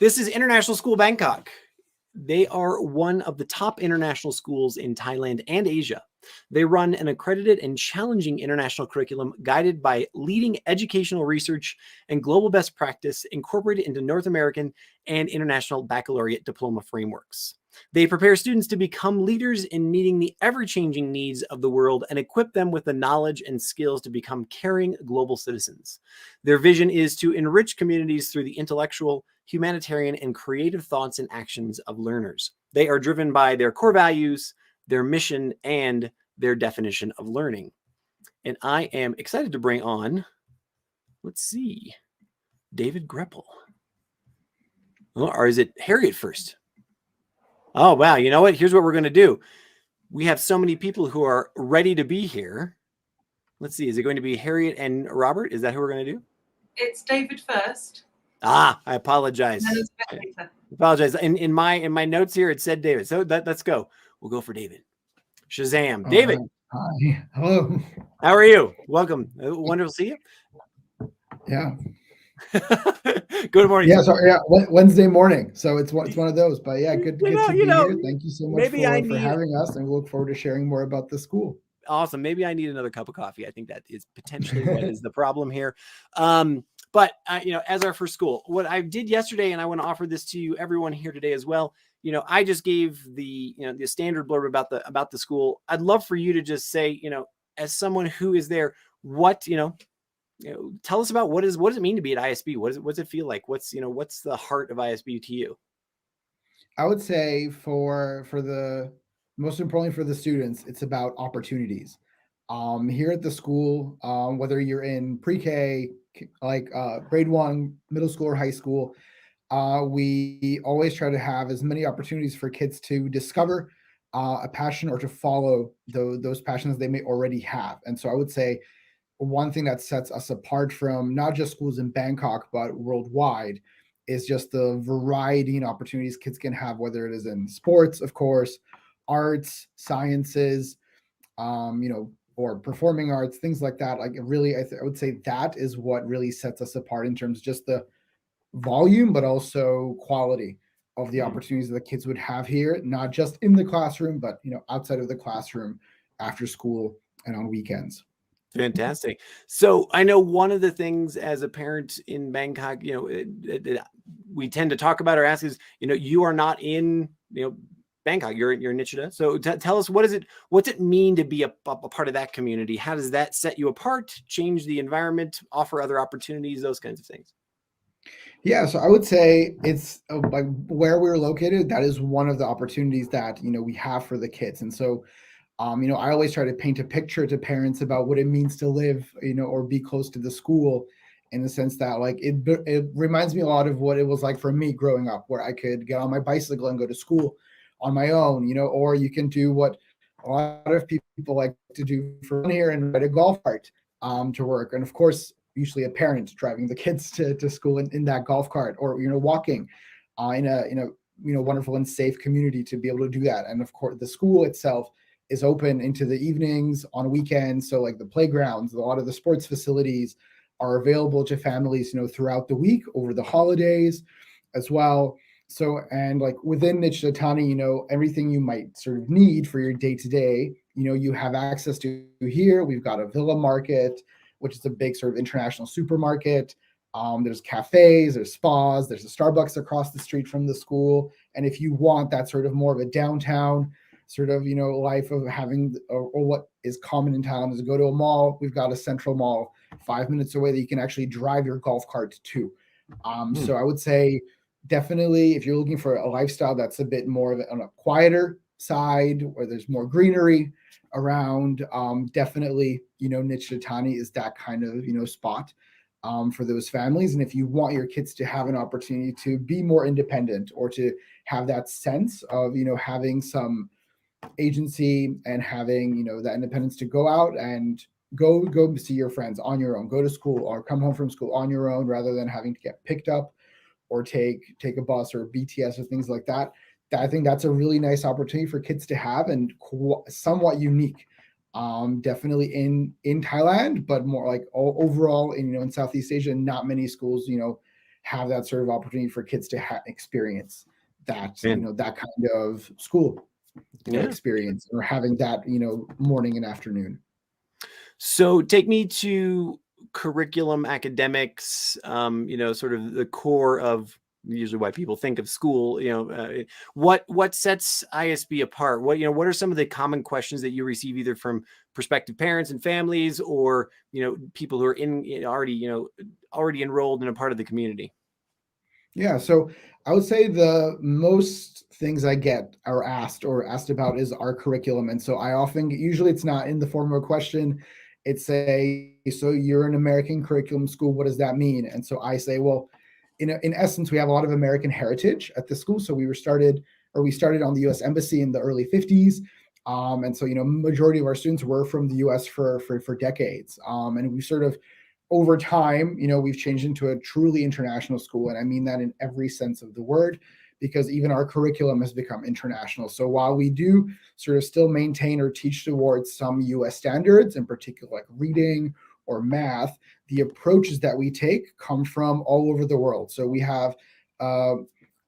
This is International School Bangkok. They are one of the top international schools in Thailand and Asia. They run an accredited and challenging international curriculum guided by leading educational research and global best practice incorporated into North American and International Baccalaureate diploma frameworks. They prepare students to become leaders in meeting the ever-changing needs of the world and equip them with the knowledge and skills to become caring global citizens. Their vision is to enrich communities through the intellectual, humanitarian, and creative thoughts and actions of learners. They are driven by their core values, their mission, and their definition of learning. And I am excited to bring on, let's see, David Greppel. Oh, or is it Harriet first? Oh, wow. You know what? Here's what we're going to do. We have so many people who are ready to be here. Let's see. Is it going to be Harriet and Robert? Is that who we're going to do? It's David first. I apologize. I apologize. In my notes here, it said David. So let's go. We'll go for David. Shazam. All David. Right. Hi. Hello. How are you? Welcome. Wonderful to see you. Yeah. Good morning. Yeah. So Wednesday morning. So it's one of those. But yeah, good to be here. Thank you so much for having us, and we look forward to sharing more about the school. Awesome. Maybe I need another cup of coffee. I think that is potentially what is the problem here. But as our first school, what I did yesterday, and I want to offer this to everyone here today as well. I just gave the standard blurb about the school. I'd love for you to just say, as someone who is there, what tell us about what does it mean to be at ISB? What does it feel like? What's the heart of ISB to you? I would say for the most importantly for the students, it's about opportunities. Here at the school, whether you're in pre-K, like grade 1, middle school or high school, we always try to have as many opportunities for kids to discover a passion or to follow those passions they may already have. And so I would say one thing that sets us apart from not just schools in Bangkok, but worldwide, is just the variety and opportunities kids can have, whether it is in sports, of course, arts, sciences, or performing arts, things like that. Like really, I would say that is what really sets us apart in terms of just the volume, but also quality of the opportunities that the kids would have here, not just in the classroom, but outside of the classroom, after school and on weekends. Fantastic. So I know one of the things as a parent in Bangkok, we tend to talk about or ask is, you are not in, Bangkok, you're in Nichita. So tell us, what's it mean to be a part of that community? How does that set you apart, change the environment, offer other opportunities, those kinds of things? Yeah, so I would say it's like where we're located, that is one of the opportunities that, we have for the kids. And so, I always try to paint a picture to parents about what it means to live, or be close to the school, in the sense that like it reminds me a lot of what it was like for me growing up, where I could get on my bicycle and go to school on my own, or you can do what a lot of people like to do for fun here and ride a golf cart to work. And of course, usually a parent driving the kids to school in that golf cart, or walking in a wonderful and safe community to be able to do that. And of course, the school itself is open into the evenings, on weekends. So like the playgrounds, a lot of the sports facilities are available to families, throughout the week, over the holidays as well. So, and like within Nichita, everything you might sort of need for your day-to-day, you have access to here. We've got a Villa Market, which is a big sort of international supermarket. There's cafes, there's spas, there's a Starbucks across the street from the school. And if you want that sort of more of a downtown sort of, life of having, or what is common in Thailand, is to go to a mall. We've got a central mall 5 minutes away that you can actually drive your golf cart to. So I would say definitely if you're looking for a lifestyle that's a bit more of on a quieter side, where there's more greenery around, definitely, Nichita is that kind of, spot for those families. And if you want your kids to have an opportunity to be more independent, or to have that sense of, having some agency and having, that independence to go out and go see your friends on your own, go to school or come home from school on your own, rather than having to get picked up or take a bus or BTS or things like that. I think that's a really nice opportunity for kids to have, and somewhat unique, definitely in Thailand, but more like overall in Southeast Asia. Not many schools have that sort of opportunity for kids to experience that, Man. that kind of school Yeah. experience, or having that, morning and afternoon. So take me to curriculum, academics, sort of the core of usually why people think of school. What sets ISB apart? What are some of the common questions that you receive either from prospective parents and families, or people who are already enrolled in a part of the community? Yeah, so I would say the most things I get are asked about is our curriculum. And so usually it's not in the form of a question. It's so you're an American curriculum school, what does that mean? And so I say, well, in essence, we have a lot of American heritage at the school. So we started on the US Embassy in the early 50s. And so, majority of our students were from the US for decades. And we sort of, over time, we've changed into a truly international school. And I mean that in every sense of the word, because even our curriculum has become international. So while we do sort of still maintain or teach towards some US standards, in particular like reading or math, the approaches that we take come from all over the world. So we have a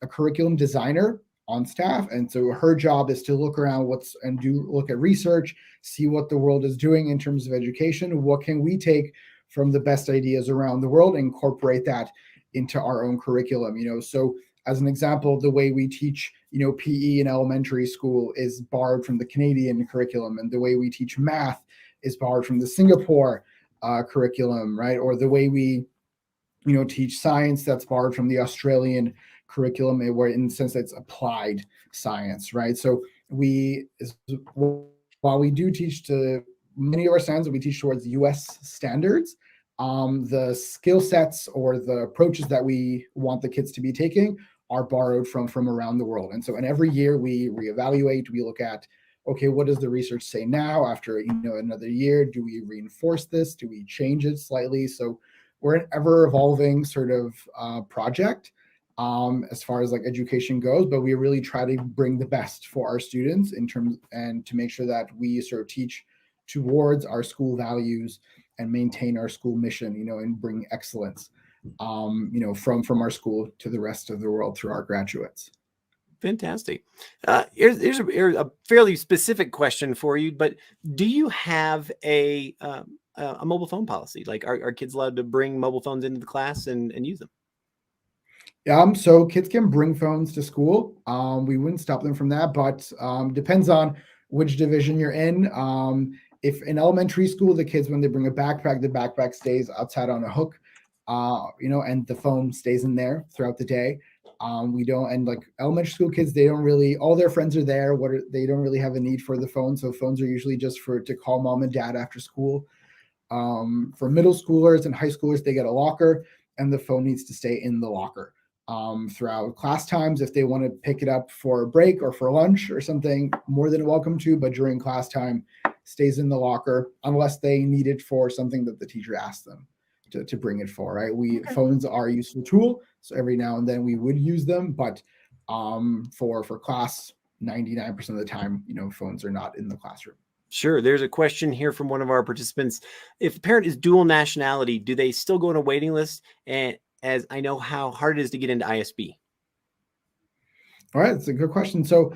curriculum designer on staff. And so her job is to look around look at research, see what the world is doing in terms of education. What can we take from the best ideas around the world, incorporate that into our own curriculum? So as an example, the way we teach, PE in elementary school is borrowed from the Canadian curriculum, and the way we teach math is borrowed from the Singapore curriculum, right? Or the way we, teach science, that's borrowed from the Australian curriculum, where in the sense it's applied science, right? So while we do teach to many of our standards, we teach towards US standards, the skill sets or the approaches that we want the kids to be taking are borrowed from around the world. And so, and every year we reevaluate, we look at, okay, what does the research say now after, another year? Do we reinforce this? Do we change it slightly? So we're an ever evolving sort of project as far as like education goes, but we really try to bring the best for our students and to make sure that we sort of teach towards our school values and maintain our school mission, and bring excellence, from our school to the rest of the world through our graduates. Fantastic. Here's a fairly specific question for you, but do you have a mobile phone policy? Like, are kids allowed to bring mobile phones into the class and use them? So kids can bring phones to school. We wouldn't stop them from that, but depends on which division you're in. If in elementary school, the kids, when they bring a backpack, the backpack stays outside on a hook, and the phone stays in there throughout the day. And like elementary school kids, they don't really, all their friends are there. They don't really have a need for the phone. So phones are usually just to call mom and dad after school. For middle schoolers and high schoolers, they get a locker, and the phone needs to stay in the locker. Throughout class times, if they want to pick it up for a break or for lunch or something, more than welcome to, but during class time, stays in the locker unless they need it for something that the teacher asked them to bring it for, right? Phones are a useful tool, so every now and then we would use them, but for class, 99% of the time, phones are not in the classroom. Sure. There's a question here from one of our participants. If a parent is dual nationality, do they still go on a waiting list? And as I know how hard it is to get into ISB. All right, that's a good question. So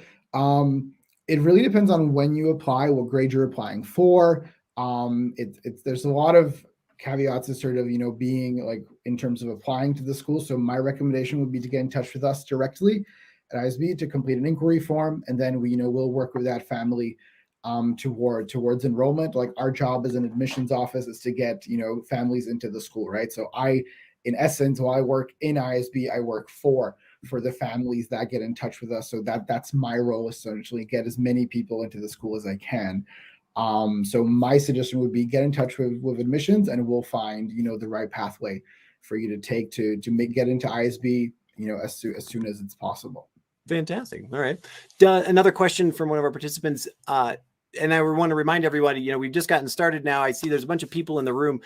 it really depends on when you apply, what grade you're applying for. There's a lot of caveats as sort of, being like in terms of applying to the school. So my recommendation would be to get in touch with us directly at ISB to complete an inquiry form. And then we'll work with that family towards enrollment. Like our job as an admissions office is to get, families into the school, right? So in essence, while I work in ISB, I work for the families that get in touch with us. So that's my role, essentially, get as many people into the school as I can. So my suggestion would be get in touch with admissions, and we'll find, the right pathway for you to take to get into ISB, as soon as it's possible. Fantastic. All right. Another question from one of our participants. And I want to remind everybody, we've just gotten started now. I see there's a bunch of people in the room.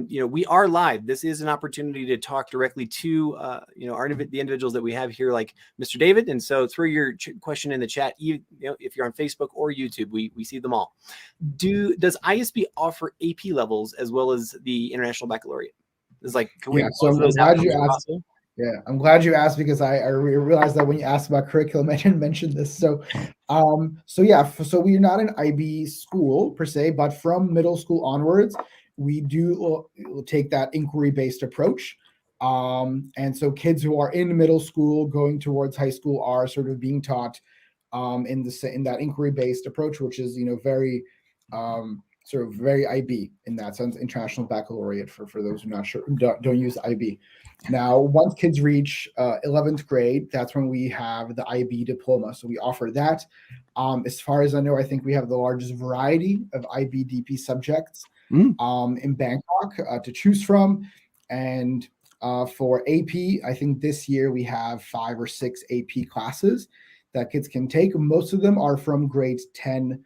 We are live. This is an opportunity to talk directly to, the individuals that we have here, like Mr. David. And so throw your question in the chat, if you're on Facebook or YouTube, we see them all. Does ISB offer AP levels as well as the International Baccalaureate? It's like, can we? So I'm glad you asked. Yeah, I'm glad you asked because I realized that when you asked about curriculum, I didn't mention this. So yeah, so we're not an IB school per se, but from middle school onwards, we do take that inquiry-based approach. And so kids who are in middle school going towards high school are sort of being taught in that inquiry-based approach, which is very sort of very IB in that sense, International Baccalaureate for those who are not sure don't use IB. Now, once kids reach 11th grade, that's when we have the IB diploma. So we offer that. As far as I know, I think we have the largest variety of IB DP subjects in Bangkok to choose from. And for AP, I think this year we have 5 or 6 AP classes that kids can take. Most of them are from grades 10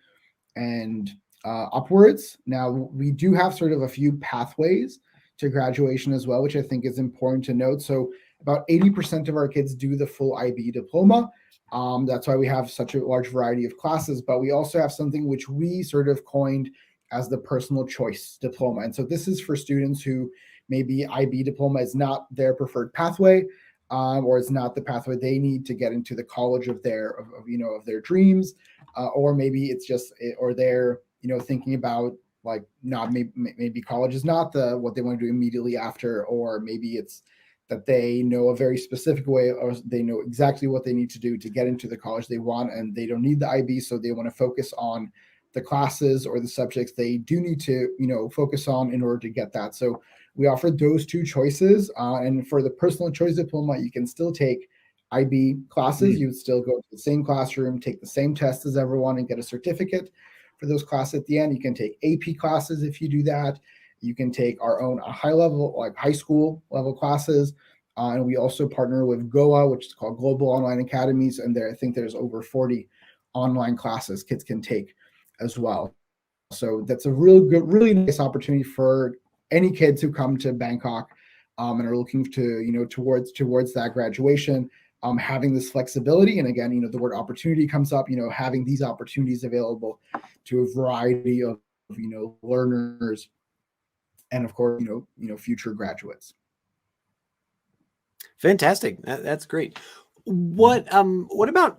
and upwards. Now, we do have sort of a few pathways to graduation as well, which I think is important to note. So about 80% of our kids do the full IB diploma. That's why we have such a large variety of classes, but we also have something which we sort of coined as the personal choice diploma. And so this is for students who maybe IB diploma is not their preferred pathway, or it's not the pathway they need to get into the college of their dreams, or maybe it's just or they're thinking about like not maybe college is not what they want to do immediately after, or maybe it's that they know a very specific way, or they know exactly what they need to do to get into the college they want, and they don't need the IB, so they want to focus on the classes or the subjects they do need to focus on in order to get that. So we offer those two choices, and for the personal choice diploma, you can still take IB classes. You would still go to the same classroom, take the same test as everyone, and get a certificate for those classes at the end. You can take AP classes if you do that. You can take our own high level, like high school level classes. And we also partner with GOA, which is called Global Online Academies. And I think there's over 40 online classes kids can take as well. So that's a really nice opportunity for any kids who come to Bangkok and are looking to, towards that graduation. Having this flexibility, and again, the word opportunity comes up, having these opportunities available to a variety of learners, and of course future graduates. Fantastic. That's great. What about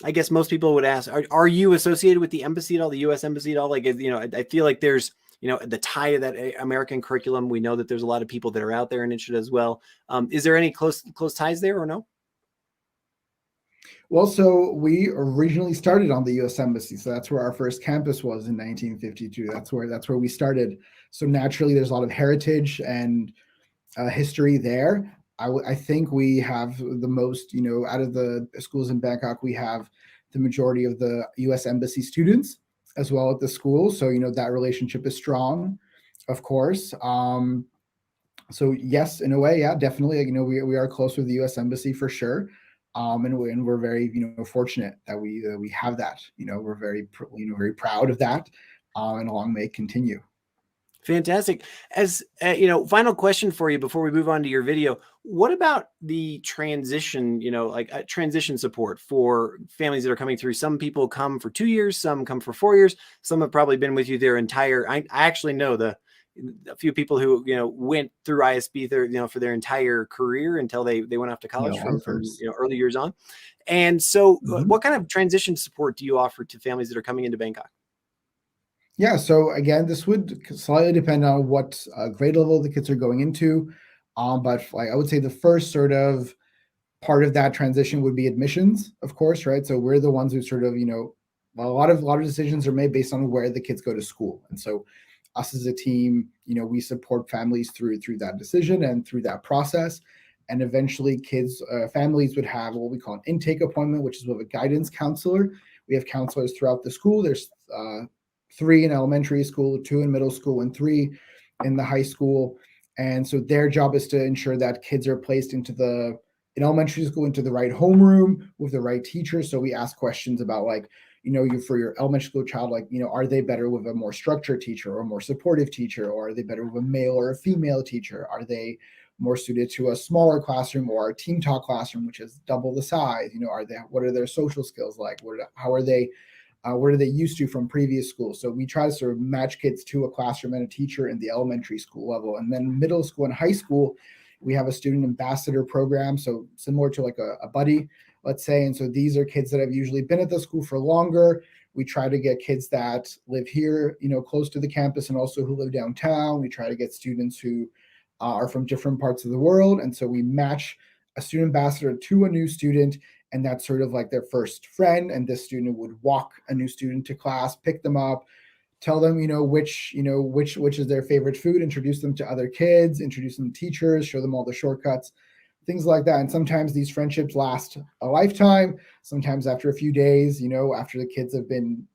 I guess most people would ask, are you associated with the embassy at all, the U.S. embassy at all? Like, I feel like there's the tie to that American curriculum. We know that there's a lot of people that are out there and interested as well. Is there any close ties there or no? Well, so we originally started on the U.S. Embassy, so that's where our first campus was in 1952. That's where we started. So naturally, there's a lot of heritage and history there. I think we have the most, out of the schools in Bangkok, we have the majority of the U.S. Embassy students as well at the school. So that relationship is strong, of course. So yes, in a way, yeah, definitely. We are close with the U.S. Embassy for sure. And we're very fortunate that we have that. We're very very proud of that, and long may it continue. Fantastic. As final question for you before we move on to your video. What about the transition, like transition support for families that are coming through? Some people come for 2 years, some come for 4 years, some have probably been with you their entire. I actually know a few people who went through ISB for their entire career until they went off to college from early years on. And so, what kind of transition support do you offer to families that are coming into Bangkok? Yeah, so again, this would slightly depend on what grade level the kids are going into, but I would say the first sort of part of that transition would be admissions, of course, right? So we're the ones who sort of a lot of decisions are made based on where the kids go to school, and so us as a team, we support families through that decision and through that process. And eventually families would have what we call an intake appointment, which is with a guidance counselor. We have counselors throughout the school. There's 3 in elementary school, 2 in middle school, and 3 in the high school. And so their job is to ensure that kids are placed in elementary school into the right homeroom with the right teacher. So we ask questions about for your elementary school child, are they better with a more structured teacher or a more supportive teacher, or are they better with a male or a female teacher? Are they more suited to a smaller classroom or a team talk classroom, which is double the size? What are their social skills like? What are they used to from previous schools? So we try to sort of match kids to a classroom and a teacher in the elementary school level. And then middle school and high school, We have a student ambassador program, so similar to like a buddy, let's say. And so these are kids that have usually been at the school for longer. We try to get kids that live here, close to the campus, and also who live downtown. We try to get students who are from different parts of the world. And so we match a student ambassador to a new student, and that's sort of like their first friend. And this student would walk a new student to class, pick them up, tell them, which is their favorite food, introduce them to other kids, introduce them to teachers, show them all the shortcuts, things like that. And sometimes these friendships last a lifetime. Sometimes after a few days, after the kids have been,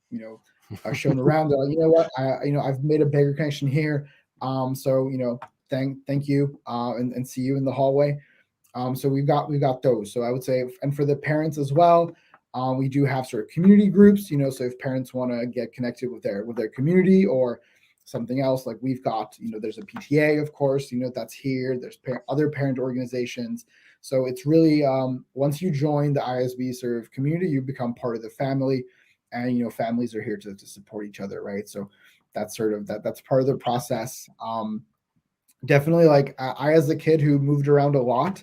shown around, they're like, you know what, I've made a bigger connection here. So, thank you, and see you in the hallway. So we've got those. So I would say, and for the parents as well, we do have sort of community groups, so if parents want to get connected with their community or something else, like we've got, there's a PTA, of course, that's here. There's other parent organizations. So it's really, once you join the ISB sort of community, you become part of the family, and, families are here to support each other, right? So that's sort of, that's part of the process. Definitely, like I, as a kid who moved around a lot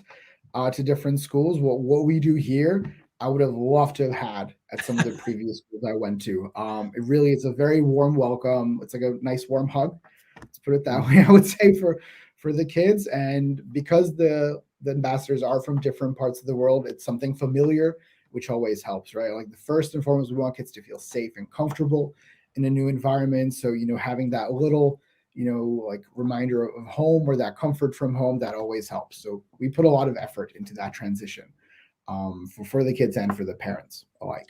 to different schools, what we do here, I would have loved to have had at some of the previous schools I went to. It really is a very warm welcome. It's like a nice warm hug. Let's put it that way, I would say, for the kids. And because the ambassadors are from different parts of the world, it's something familiar, which always helps, right? Like the first and foremost, we want kids to feel safe and comfortable in a new environment. So, having that little, like reminder of home or that comfort from home, that always helps. So we put a lot of effort into that transition. For the kids and for the parents alike.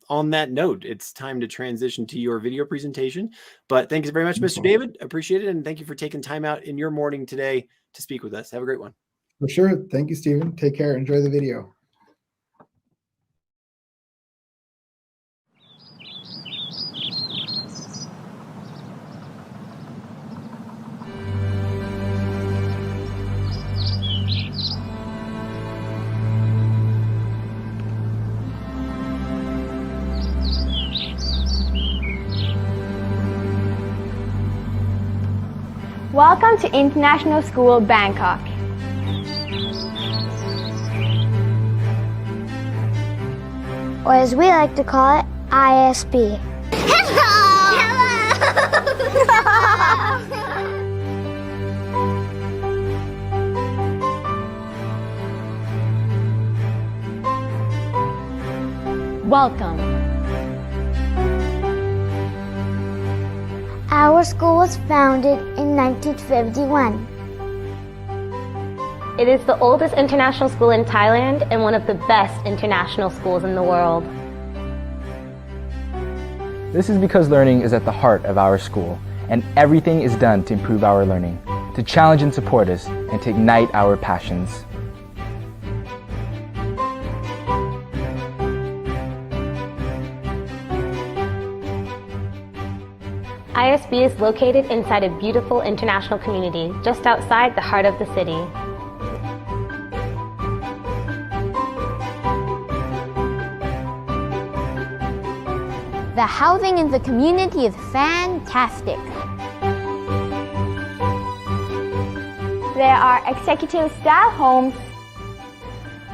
On that note, it's time to transition to your video presentation. But thank you very much, Mr. David. Appreciate it. And thank you for taking time out in your morning today to speak with us. Have a great one. For sure. Thank you, Stephen. Take care. Enjoy the video. Welcome to International School Bangkok. Or as we like to call it, ISB. Welcome. Our school was founded in 1951. It is the oldest international school in Thailand and one of the best international schools in the world. This is because learning is at the heart of our school, and everything is done to improve our learning, to challenge and support us, and to ignite our passions. ISB is located inside a beautiful international community just outside the heart of the city. The housing in the community is fantastic. There are executive-style homes,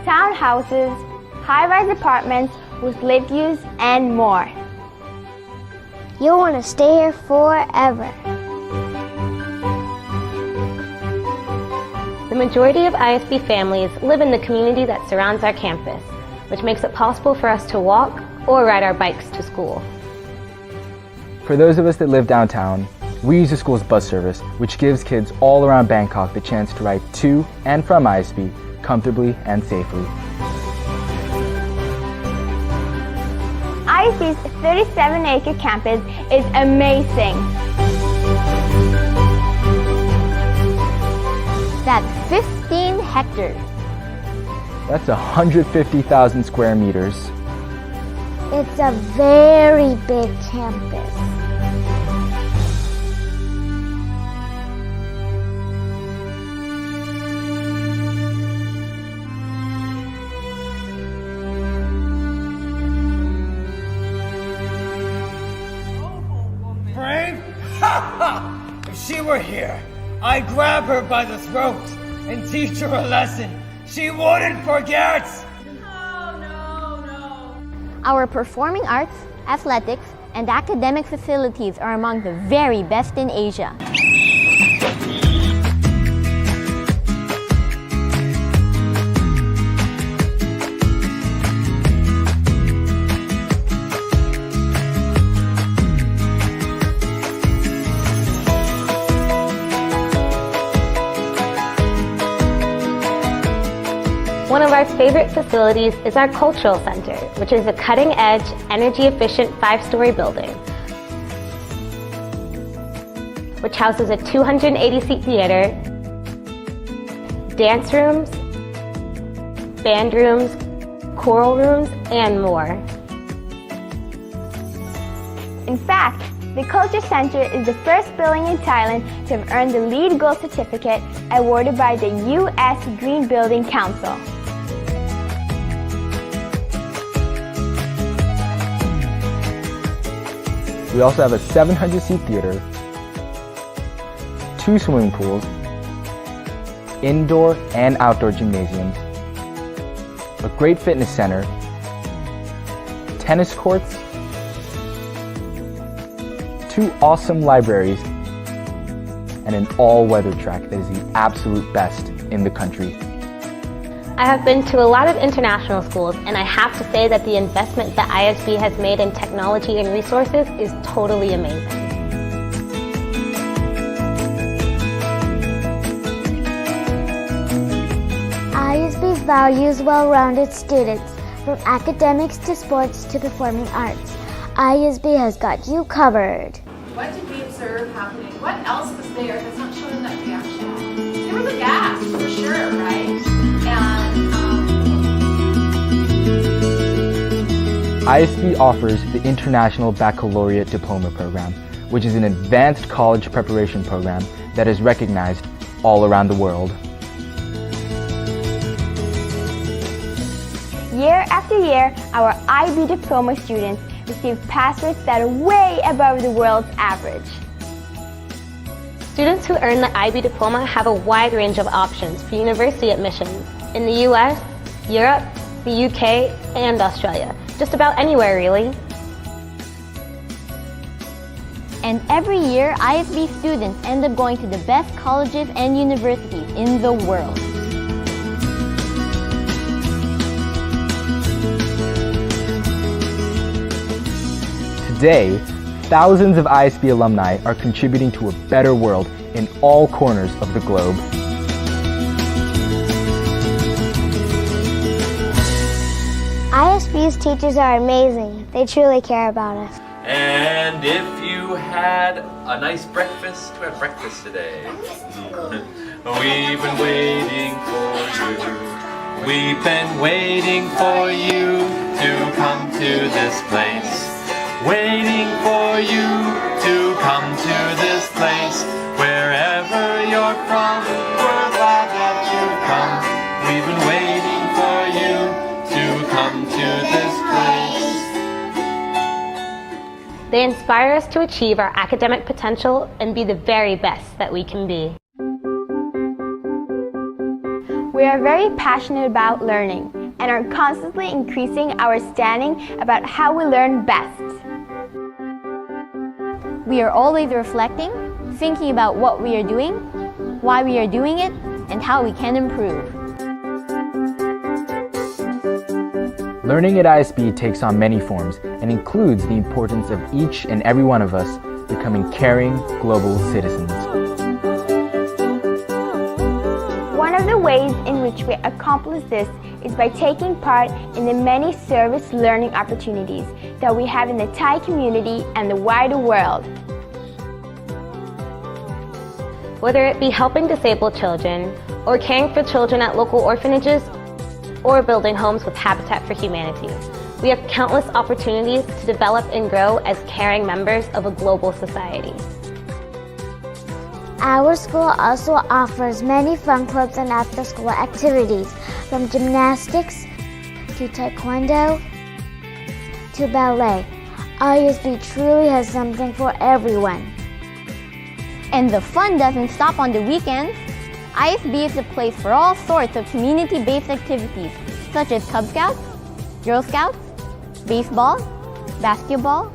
townhouses, high-rise apartments with lift use, and more. You'll want to stay here forever. The majority of ISB families live in the community that surrounds our campus, which makes it possible for us to walk or ride our bikes to school. For those of us that live downtown, we use the school's bus service, which gives kids all around Bangkok the chance to ride to and from ISB comfortably and safely. ISB's 37-acre campus is amazing. That's 15 hectares. That's 150,000 square meters. It's a very big campus. Brave? Ha ha! If she were here, I'd grab her by the throat and teach her a lesson she wouldn't forget. Our performing arts, athletics, and academic facilities are among the very best in Asia. One of our favorite facilities is our Cultural Center, which is a cutting-edge, energy-efficient 5-story building, which houses a 280-seat theater, dance rooms, band rooms, choral rooms, and more. In fact, the Culture Center is the first building in Thailand to have earned the LEED Gold certificate awarded by the U.S. Green Building Council. We also have a 700-seat theater, 2 swimming pools, indoor and outdoor gymnasiums, a great fitness center, tennis courts, 2 awesome libraries, and an all-weather track that is the absolute best in the country. I have been to a lot of international schools, and I have to say that the investment that ISB has made in technology and resources is totally amazing. ISB values well-rounded students, from academics to sports to performing arts. ISB has got you covered. What did we observe happening? What else was there that's not shown in that reaction? There was a gas, for sure, right? ISB offers the International Baccalaureate Diploma program, which is an advanced college preparation program that is recognized all around the world. Year after year, our IB Diploma students receive pass rates that are way above the world's average. Students who earn the IB Diploma have a wide range of options for university admissions in the US, Europe, the UK, and Australia. Just about anywhere, really. And every year, ISB students end up going to the best colleges and universities in the world. Today, thousands of ISB alumni are contributing to a better world in all corners of the globe. ISB's teachers are amazing. They truly care about us. And if you had a nice breakfast, we had breakfast today. We've been waiting for you. We've been waiting for you to come to this place. Waiting for you to come to this place. Wherever you're from, we're glad that you've come. We've been waiting for you to come to this place. They inspire us to achieve our academic potential and be the very best that we can be. We are very passionate about learning and are constantly increasing our understanding about how we learn best. We are always reflecting, thinking about what we are doing, why we are doing it, and how we can improve. Learning at ISB takes on many forms and includes the importance of each and every one of us becoming caring global citizens. One of the ways in which we accomplish this is by taking part in the many service learning opportunities that we have in the Thai community and the wider world. Whether it be helping disabled children, or caring for children at local orphanages, or building homes with Habitat for Humanity, we have countless opportunities to develop and grow as caring members of a global society. Our school also offers many fun clubs and after-school activities, from gymnastics to taekwondo to ballet. ISB truly has something for everyone. And the fun doesn't stop on the weekends. ISB is a place for all sorts of community-based activities, such as Cub Scouts, Girl Scouts, baseball, basketball,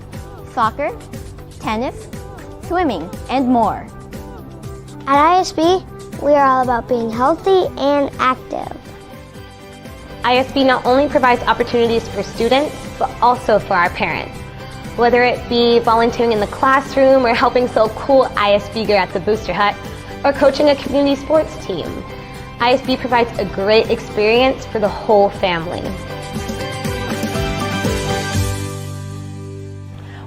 soccer, tennis, swimming, and more. At ISB, we are all about being healthy and active. ISB not only provides opportunities for students, but also for our parents. Whether it be volunteering in the classroom or helping sell cool ISB gear at the Booster Hut, or coaching a community sports team, ISB provides a great experience for the whole family.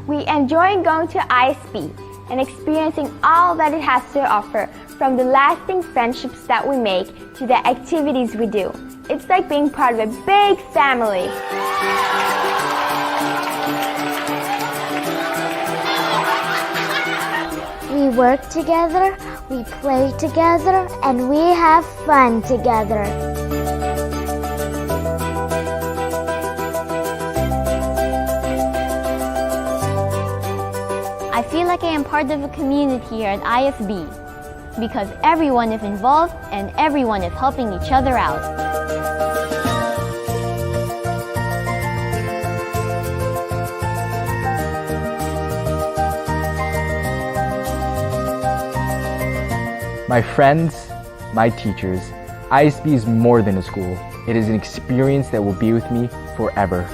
We enjoy going to ISB and experiencing all that it has to offer, from the lasting friendships that we make to the activities we do. It's like being part of a big family. We work together, we play together, and we have fun together. I feel like I am part of a community here at ISB because everyone is involved and everyone is helping each other out. My friends, my teachers, ISB is more than a school. It is an experience that will be with me forever.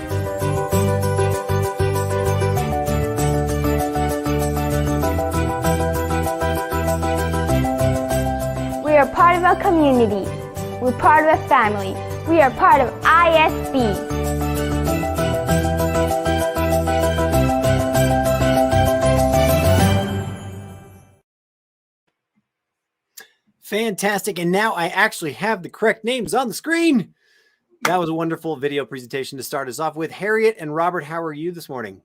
We are part of a community. We're part of a family. We are part of ISB. Fantastic. And now I actually have the correct names on the screen. That was a wonderful video presentation to start us off with. Harriet and Robert, how are you this morning?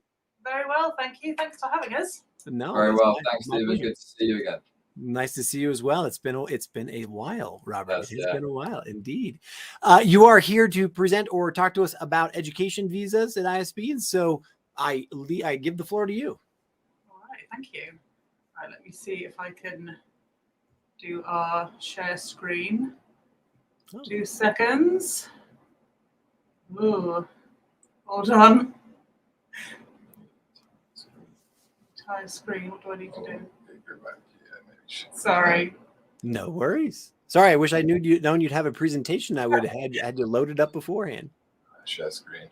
Very well, thank you. Thanks for having us. No, Very well. my Thanks, Stephen. pleasure. Good to see you again. Nice to see you as well. It's been a while, Robert. Yes, It's yeah. been a while indeed. You are here to present or talk to us about education visas at ISB, and so I give the floor to you. All right, thank you. All right, let me see if I can do our share screen. Oh. 2 seconds. Ooh, hold on. Entire screen. What do I need to do? Sorry. No worries. Sorry, I wish I knew known you'd have a presentation. I would have had you loaded up beforehand. Share screen.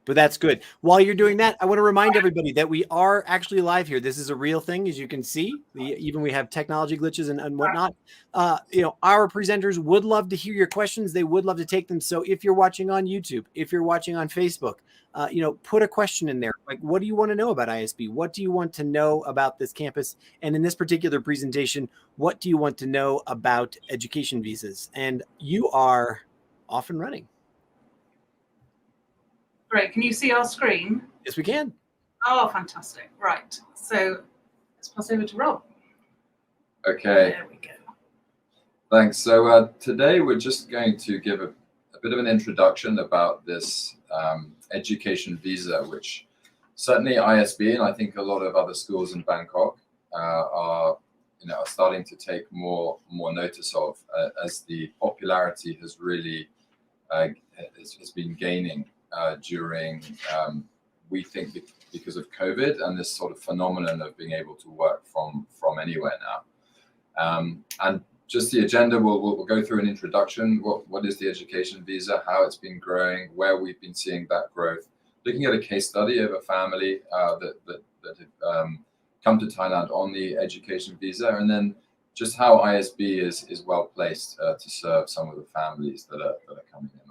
But that's good. While you're doing that, I want to remind everybody that we are actually live here. This is a real thing, as you can see. Even we have technology glitches and whatnot. Our presenters would love to hear your questions. They would love to take them. So if you're watching on YouTube, if you're watching on Facebook, put a question in there. Like, what do you want to know about ISB? What do you want to know about this campus? And in this particular presentation, what do you want to know about education visas? And you are off and running. Great. Can you see our screen? Yes, we can. Oh, fantastic. Right. So let's pass over to Rob. Okay. There we go. Thanks. So today we're just going to give a bit of an introduction about this education visa, which certainly ISB and I think a lot of other schools in Bangkok are starting to take more notice of as the popularity has really has been gaining during we think because of COVID and this sort of phenomenon of being able to work from anywhere now. And just the agenda, we'll go through an introduction. What is the education visa, how it's been growing, where we've been seeing that growth, looking at a case study of a family that have come to Thailand on the education visa, and then just how ISB is well placed to serve some of the families that are coming in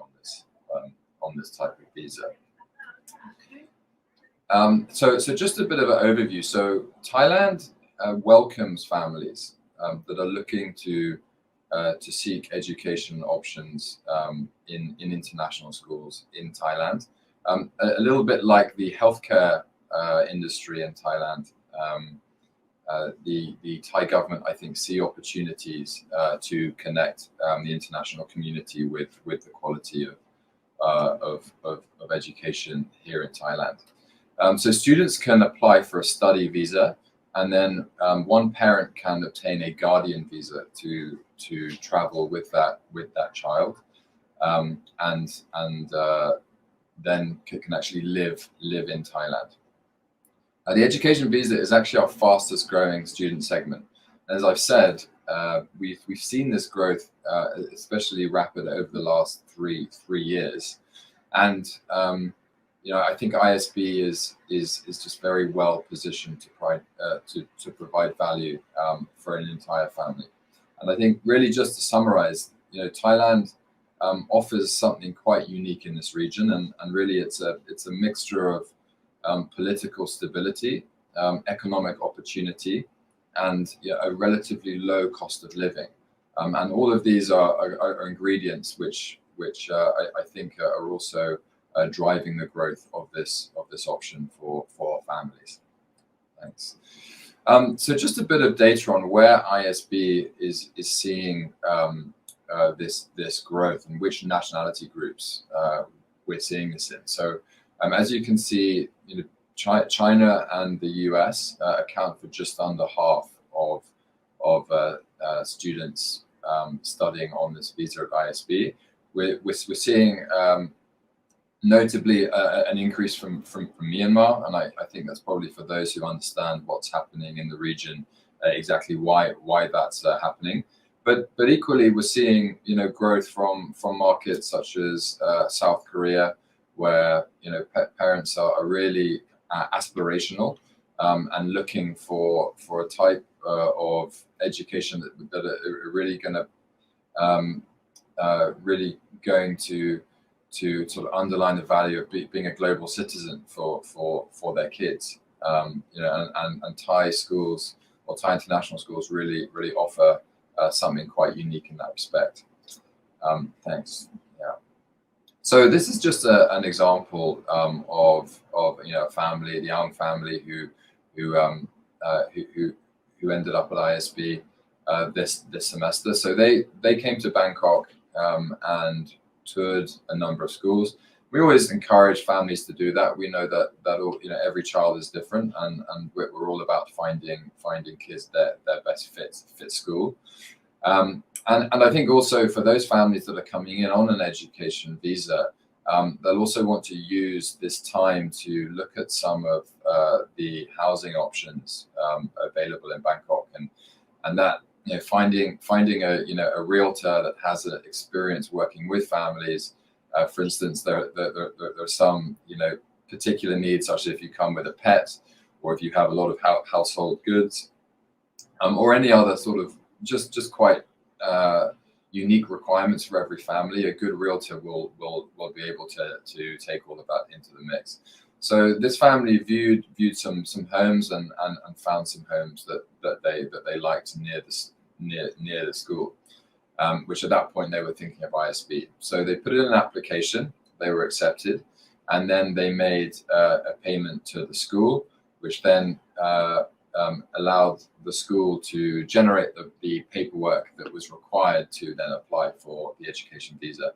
on this type of visa. So just a bit of an overview. So Thailand welcomes families that are looking to seek education options in international schools in Thailand. A little bit like the healthcare industry in Thailand, the Thai government, I think, see opportunities to connect the international community with the quality of education here in Thailand. So students can apply for a study visa and then one parent can obtain a guardian visa to travel with that child, and then can actually live in Thailand. The education visa is actually our fastest growing student segment. As I've said, we've seen this growth especially rapid over the last three years, and I think ISB is just very well positioned to provide value for an entire family. And I think really just to summarize, Thailand offers something quite unique in this region, and really it's a mixture of political stability, economic opportunity, and a relatively low cost of living, and all of these are ingredients which I think are also driving the growth of this option for families. Thanks. So just a bit of data on where ISB is seeing this growth and which nationality groups we're seeing this in. So as you can see, China and the US account for just under half of students studying on this visa of ISB. We're seeing notably an increase from Myanmar, and I think that's probably for those who understand what's happening in the region, exactly why that's happening. But equally, we're seeing growth from markets such as South Korea, where parents are really aspirational and looking for a type of education that are really going to sort of underline the value of being a global citizen for their kids. And Thai schools or Thai international schools really offer something quite unique in that respect. Thanks. Yeah. So this is just an example of a family, the young family who ended up at ISB this semester. So they came to Bangkok and toured a number of schools. We always encourage families to do that. We know that every child is different, and we're all about finding kids their best fit school. And I think also for those families that are coming in on an education visa, they'll also want to use this time to look at some of the housing options available in Bangkok, and that finding a realtor that has an experience working with families. For instance, there are some particular needs, such as if you come with a pet, or if you have a lot of household goods, or any other sort of just quite unique requirements for every family. A good realtor will be able to take all of that into the mix. So this family viewed some homes and found some homes that they liked near the school, which at that point they were thinking of ISB. So they put in an application, they were accepted, and then they made a payment to the school, which then allowed the school to generate the paperwork that was required to then apply for the education visa.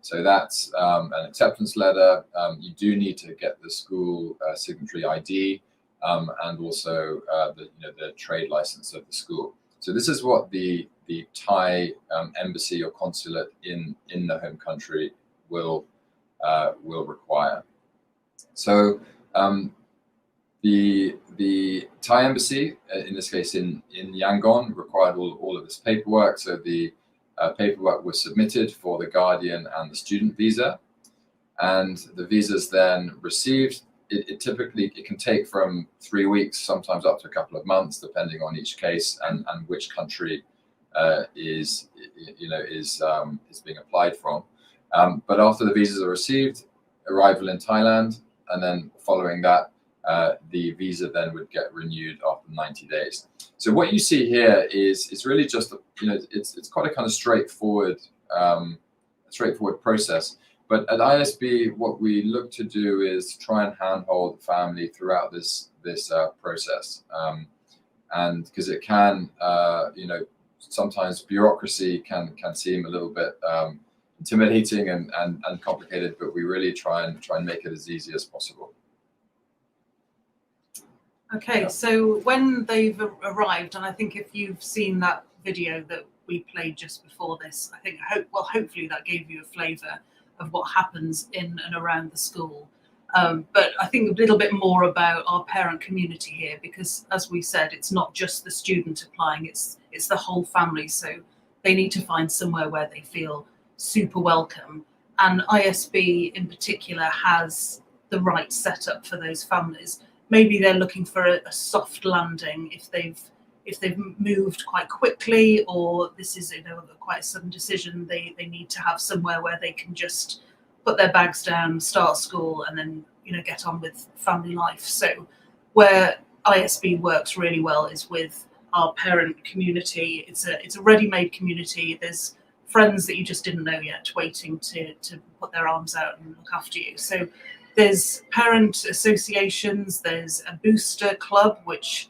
So that's an acceptance letter. You do need to get the school signatory ID and also the trade license of the school. So this is what the Thai embassy or consulate in the home country will require. So the Thai embassy, in this case in Yangon, required all of this paperwork. So the paperwork was submitted for the guardian and the student visa, and the visas then received. It typically can take from 3 weeks, sometimes up to a couple of months, depending on each case and which country is being applied from. But after the visas are received, arrival in Thailand, and then following that, the visa then would get renewed after 90 days. So what you see here is really just it's quite a kind of straightforward process. But at ISB, what we look to do is try and handhold the family throughout this process, and because it can, sometimes bureaucracy can seem a little bit intimidating and complicated, but we really try and make it as easy as possible. Okay, so when they've arrived, and I think if you've seen that video that we played just before this, I think hopefully that gave you a flavour of what happens in and around the school. But I think a little bit more about our parent community here, because as we said, it's not just the student applying, it's the whole family. So they need to find somewhere where they feel super welcome. And ISB in particular has the right setup for those families. Maybe they're looking for a soft landing if they've moved quite quickly, or this is quite a sudden decision. They need to have somewhere where they can just put their bags down, start school, and then get on with family life. So where ISB works really well is with our parent community. It's a ready-made community. There's friends that you just didn't know yet waiting to put their arms out and look after you. So there's parent associations, there's a booster club, which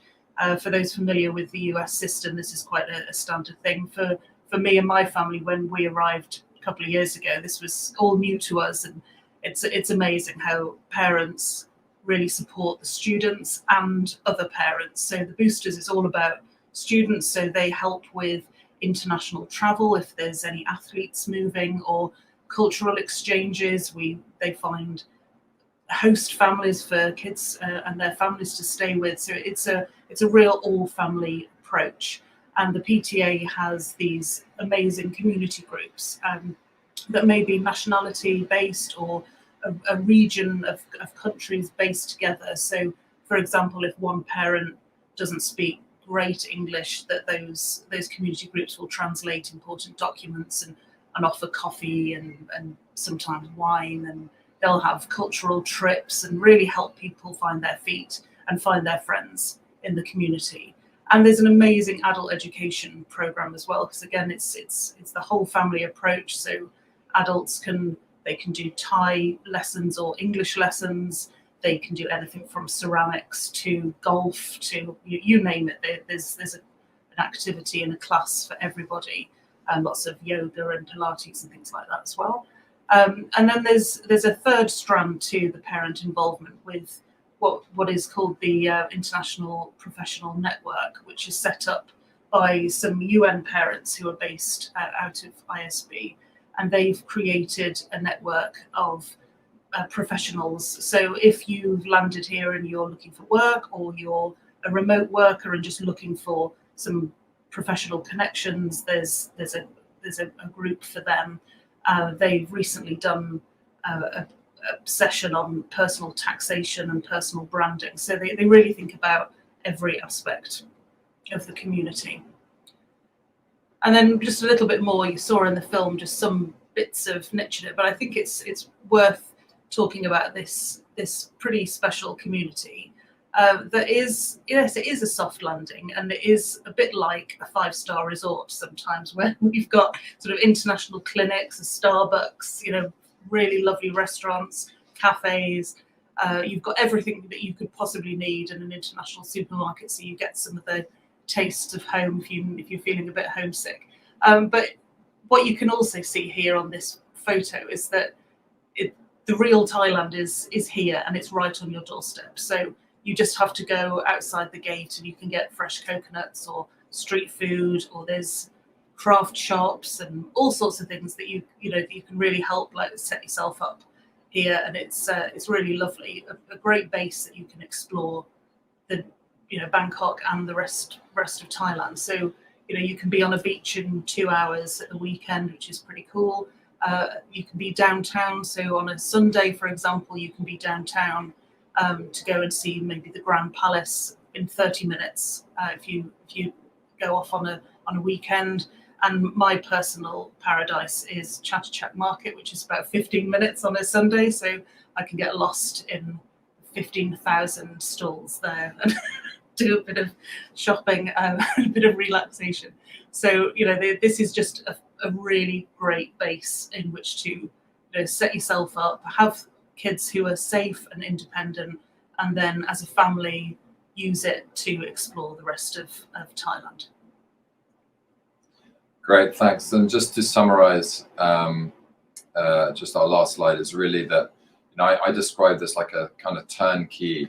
for those familiar with the US system, this is quite a standard thing. For me and my family, when we arrived a couple of years ago, this was all new to us, and it's amazing how parents really support the students and other parents. So the boosters is all about students, so they help with international travel if there's any athletes moving, or cultural exchanges. They find host families for kids and their families to stay with. So it's a real all family approach. And the PTA has these amazing community groups that may be nationality based or a region of countries based together. So for example, if one parent doesn't speak great English, that those community groups will translate important documents and offer coffee and sometimes wine, and they'll have cultural trips and really help people find their feet and find their friends in the community. And there's an amazing adult education program as well, because again, it's the whole family approach. So adults can do Thai lessons or English lessons. They can do anything from ceramics to golf to you name it. There's an activity and a class for everybody, and lots of yoga and Pilates and things like that as well. And then there's a third strand to the parent involvement with what is called the International Professional Network, which is set up by some UN parents who are based out of ISB, and they've created a network of professionals. So if you've landed here and you're looking for work, or you're a remote worker and just looking for some professional connections, there's a group for them. They've recently done a session on personal taxation and personal branding. So they really think about every aspect of the community. And then just a little bit more, you saw in the film just some bits of niche in it, but I think it's worth talking about this pretty special community that is, yes, it is a soft landing, and it is a bit like a 5-star resort sometimes, where we've got sort of international clinics, a Starbucks, really lovely restaurants, cafes. You've got everything that you could possibly need in an international supermarket, so you get some of the tastes of home if you're feeling a bit homesick. But what you can also see here on this photo is that the real Thailand is here, and it's right on your doorstep. So you just have to go outside the gate and you can get fresh coconuts or street food, or there's craft shops and all sorts of things that you can really help set yourself up here. And it's really lovely, a great base that you can explore the Bangkok and the rest of Thailand. So you can be on a beach in 2 hours at the weekend, which is pretty cool. You can be downtown, so on a Sunday, for example, you can be downtown to go and see maybe the Grand Palace in 30 minutes if you go off on a weekend. And my personal paradise is Chatuchak Market, which is about 15 minutes on a Sunday, so I can get lost in 15,000 stalls there and do a bit of shopping and a bit of relaxation. So this is just a really great base in which to set yourself up, have kids who are safe and independent, and then as a family use it to explore the rest of Thailand. Great, thanks. And just to summarize, just our last slide is really that I describe this like a kind of turnkey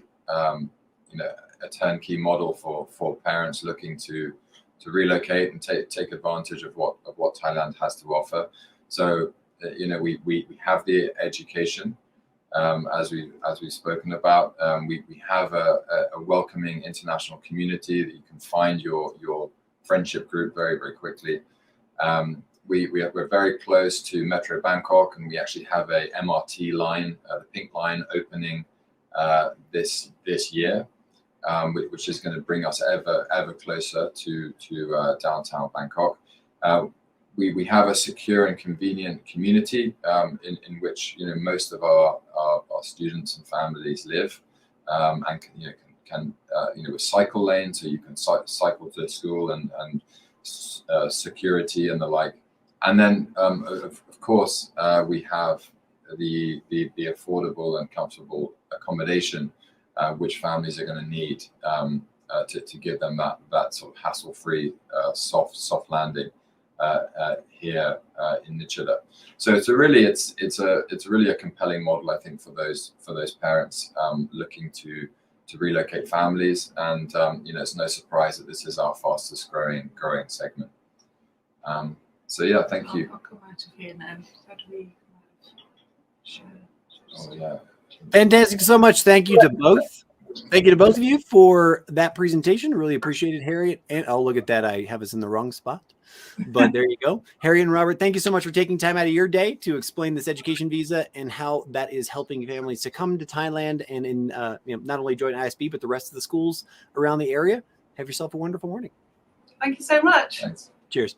a turnkey model for parents looking to relocate and take advantage of what Thailand has to offer. So we have the education, as we've spoken about. We have a welcoming international community that you can find your friendship group very, very quickly. We're very close to Metro Bangkok, and we actually have a MRT line, the Pink Line, opening this year, which is going to bring us ever closer to downtown Bangkok. We have a secure and convenient community in which most of our students and families live, and can with cycle lanes, so you can cycle to school, and security and the like. And then of course we have the affordable and comfortable accommodation which families are going to need to give them that sort of hassle-free soft landing here in Nichida. So it's really a compelling model, I think, for those parents looking to relocate families. And it's no surprise that this is our fastest growing segment. So yeah, thank you. I'll come out of here now. How do we share? Oh, yeah. Fantastic so much. Thank you to both. Thank you to both of you for that presentation. Really appreciate it, Harriet. And oh, look at that. I have us in the wrong spot. But there you go. Harriet and Robert, thank you so much for taking time out of your day to explain this education visa and how that is helping families to come to Thailand and in not only join ISB, but the rest of the schools around the area. Have yourself a wonderful morning. Thank you so much. Thanks. Cheers.